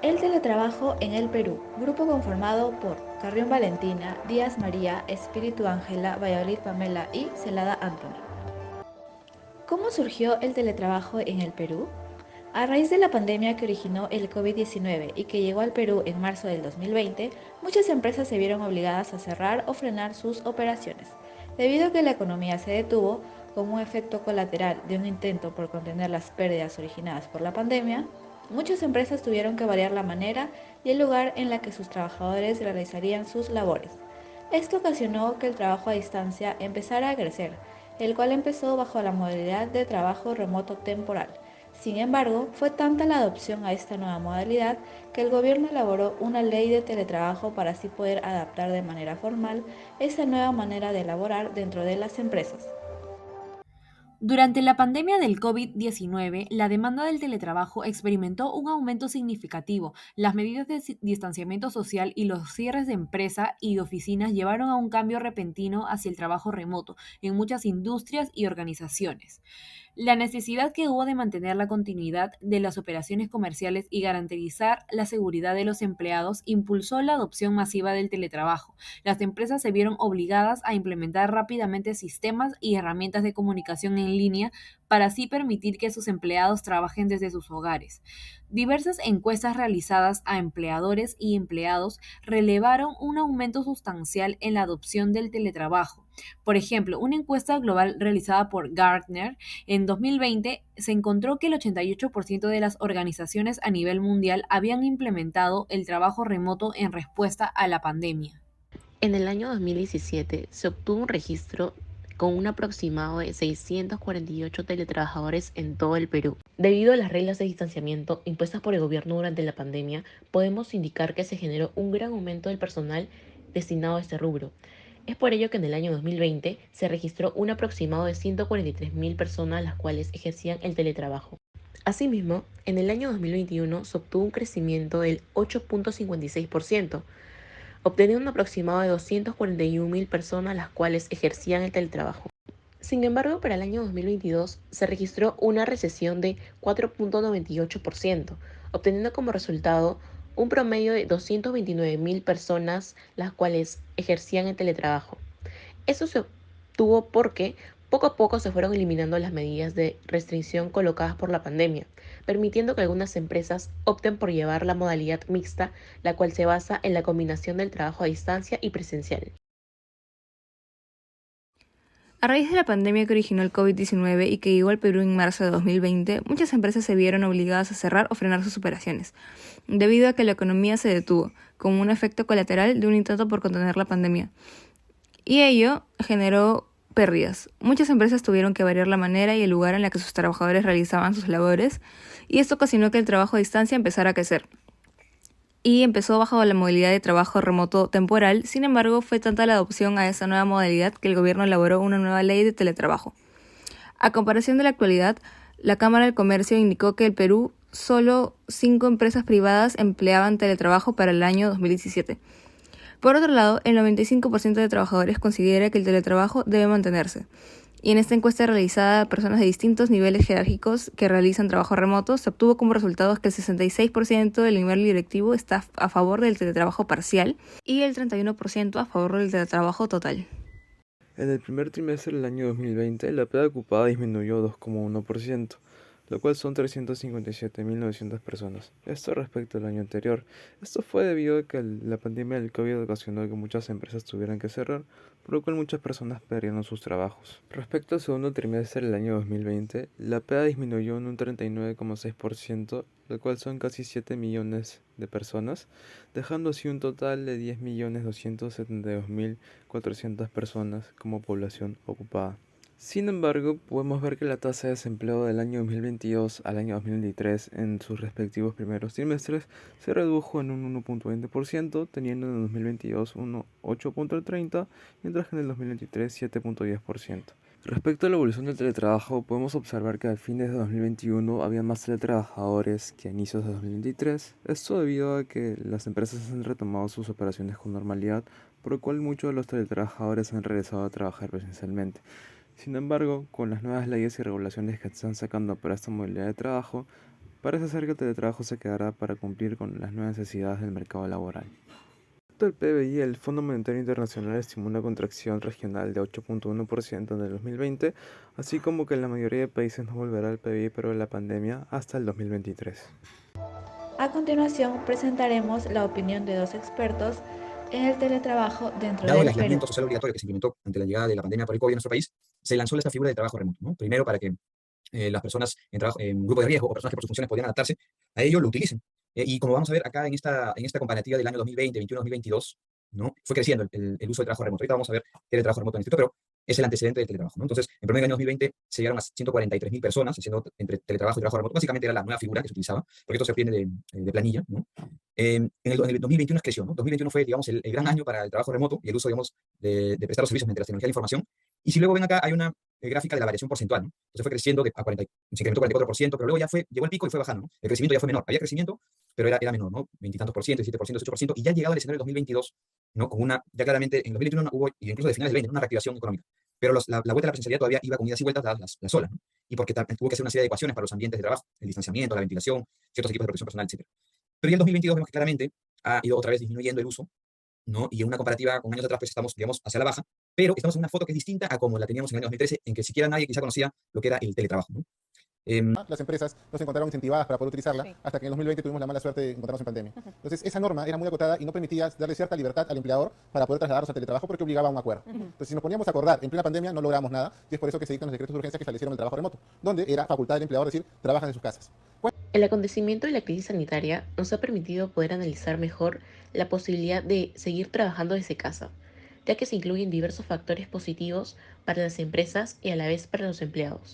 El teletrabajo en el Perú, grupo conformado por Carrión Valentina, Díaz María, Espíritu Ángela, Valladolid Pamela y Celada Anthony. ¿Cómo surgió el teletrabajo en el Perú? A raíz de la pandemia que originó el COVID-19 y que llegó al Perú en marzo del 2020, muchas empresas se vieron obligadas a cerrar o frenar sus operaciones. Debido a que la economía se detuvo, como un efecto colateral de un intento por contener las pérdidas originadas por la pandemia, muchas empresas tuvieron que variar la manera y el lugar en la que sus trabajadores realizarían sus labores. Esto ocasionó que el trabajo a distancia empezara a crecer, el cual empezó bajo la modalidad de trabajo remoto temporal. Sin embargo, fue tanta la adopción a esta nueva modalidad que el gobierno elaboró una ley de teletrabajo para así poder adaptar de manera formal esa nueva manera de laborar dentro de las empresas. Durante la pandemia del COVID-19, la demanda del teletrabajo experimentó un aumento significativo. Las medidas de distanciamiento social y los cierres de empresa y de oficinas llevaron a un cambio repentino hacia el trabajo remoto en muchas industrias y organizaciones. La necesidad que hubo de mantener la continuidad de las operaciones comerciales y garantizar la seguridad de los empleados impulsó la adopción masiva del teletrabajo. Las empresas se vieron obligadas a implementar rápidamente sistemas y herramientas de comunicación en línea para así permitir que sus empleados trabajen desde sus hogares. Diversas encuestas realizadas a empleadores y empleados relevaron un aumento sustancial en la adopción del teletrabajo. Por ejemplo, una encuesta global realizada por Gartner en 2020 se encontró que el 88% de las organizaciones a nivel mundial habían implementado el trabajo remoto en respuesta a la pandemia. En el año 2017 se obtuvo un registro con un aproximado de 648 teletrabajadores en todo el Perú. Debido a las reglas de distanciamiento impuestas por el gobierno durante la pandemia, podemos indicar que se generó un gran aumento del personal destinado a este rubro. Es por ello que en el año 2020 se registró un aproximado de 143.000 personas las cuales ejercían el teletrabajo. Asimismo, en el año 2021 se obtuvo un crecimiento del 8.56%, obteniendo un aproximado de 241.000 personas las cuales ejercían el teletrabajo. Sin embargo, para el año 2022 se registró una recesión de 4.98%, obteniendo como resultado un promedio de 229.000 personas las cuales ejercían el teletrabajo. Eso se obtuvo porque poco a poco se fueron eliminando las medidas de restricción colocadas por la pandemia, permitiendo que algunas empresas opten por llevar la modalidad mixta, la cual se basa en la combinación del trabajo a distancia y presencial. A raíz de la pandemia que originó el COVID-19 y que llegó al Perú en marzo de 2020, muchas empresas se vieron obligadas a cerrar o frenar sus operaciones, debido a que la economía se detuvo, como un efecto colateral de un intento por contener la pandemia. Y ello generó pérdidas. Muchas empresas tuvieron que variar la manera y el lugar en la que sus trabajadores realizaban sus labores, y esto ocasionó que el trabajo a distancia empezara a crecer y empezó bajo la modalidad de trabajo remoto temporal. Sin embargo, fue tanta la adopción a esta nueva modalidad que el gobierno elaboró una nueva ley de teletrabajo. A comparación de la actualidad, la Cámara del Comercio indicó que el Perú solo 5 empresas privadas empleaban teletrabajo para el año 2017. Por otro lado, el 95% de trabajadores considera que el teletrabajo debe mantenerse. Y en esta encuesta realizada a personas de distintos niveles jerárquicos que realizan trabajo remoto, se obtuvo como resultados que el 66% del nivel directivo está a favor del teletrabajo parcial y el 31% a favor del teletrabajo total. En el primer trimestre del año 2020, la playa ocupada disminuyó 2,1%, lo cual son 357.900 personas. Esto respecto al año anterior. Esto fue debido a que la pandemia del COVID ocasionó que muchas empresas tuvieran que cerrar, por lo cual muchas personas perdieron sus trabajos. Respecto al segundo trimestre del año 2020, la playa disminuyó en un 39,6%, lo cual son casi 7 millones de personas, dejando así un total de 10.272.400 personas como población ocupada. Sin embargo, podemos ver que la tasa de desempleo del año 2022 al año 2023 en sus respectivos primeros trimestres se redujo en un 1,20%, teniendo en el 2022 un 8,30%, mientras que en el 2023 7,10%. Respecto a la evolución del teletrabajo, podemos observar que a fines de 2021 había más teletrabajadores que a inicios de 2023. Esto debido a que las empresas han retomado sus operaciones con normalidad, por lo cual muchos de los teletrabajadores han regresado a trabajar presencialmente. Sin embargo, con las nuevas leyes y regulaciones que se están sacando para esta modalidad de trabajo, Parece ser que el teletrabajo se quedará para cumplir con las nuevas necesidades del mercado laboral. Respecto al PBI, el Fondo Monetario Internacional estimó una contracción regional de 8.1% en el 2020, así como que la mayoría de países no volverá al PBI pero la pandemia hasta el 2023. A continuación, presentaremos la opinión de dos expertos en el teletrabajo dentro Dado el del Perú. aislamiento social obligatorio que se implementó ante la llegada de la pandemia por el COVID en nuestro país, se lanzó esta figura de trabajo remoto, ¿no? Primero para que las personas en grupo de riesgo o personas que por sus funciones podían adaptarse a ello lo utilicen. Y como vamos a ver acá en esta comparativa del año 2020, 2021, 2022, ¿no? Fue creciendo el uso del trabajo remoto. Ahorita vamos a ver teletrabajo remoto en el instituto, pero es el antecedente del teletrabajo, ¿no? Entonces, en promedio, en el año 2020 se llegaron a 143.000 personas haciendo entre teletrabajo y trabajo remoto. Básicamente era la nueva figura que se utilizaba, porque esto se obtiene de planilla, ¿no? En el 2021 creció, ¿no? 2021 fue, digamos, el gran año para el trabajo remoto y el uso, digamos, de prestar los servicios mediante las tecnologías de la información. Y si luego ven acá, hay una gráfica de la variación porcentual, ¿no? Entonces fue creciendo se incrementó 44%, pero luego llegó el pico y fue bajando, ¿no? El crecimiento ya fue menor. Había crecimiento, pero era menor, ¿no? 20 y tantos por ciento, 17%, 18%, y ya llegado al escenario del 2022, ¿no? Ya claramente en 2021 hubo, y incluso de finales del 20, una reactivación económica. Pero la vuelta a la presencialidad todavía iba con idas y vueltas dadas las olas, ¿no? Y porque tuvo que hacer una serie de ecuaciones para los ambientes de trabajo, el distanciamiento, la ventilación, ciertos equipos de protección personal, etc. Pero ya el 2022 vemos que claramente ha ido otra vez disminuyendo el uso, ¿no? Y en una comparativa con años atrás, pues estamos, digamos, hacia la baja, pero estamos en una foto que es distinta a como la teníamos en el año 2013, en que siquiera nadie quizá conocía lo que era el teletrabajo, ¿no? Las empresas no se encontraron incentivadas para poder utilizarla hasta que en el 2020 tuvimos la mala suerte de encontrarnos en pandemia. Entonces, esa norma era muy acotada y no permitía darle cierta libertad al empleador para poder trasladarnos al teletrabajo porque obligaba a un acuerdo. Entonces, si nos poníamos a acordar en plena pandemia, no logramos nada y es por eso que se dictan los decretos de urgencia que establecieron el trabajo remoto, donde era facultad del empleador decir, trabajan en sus casas. El acontecimiento de la crisis sanitaria nos ha permitido poder analizar mejor la posibilidad de seguir trabajando desde casa, ya que se incluyen diversos factores positivos para las empresas y a la vez para los empleados.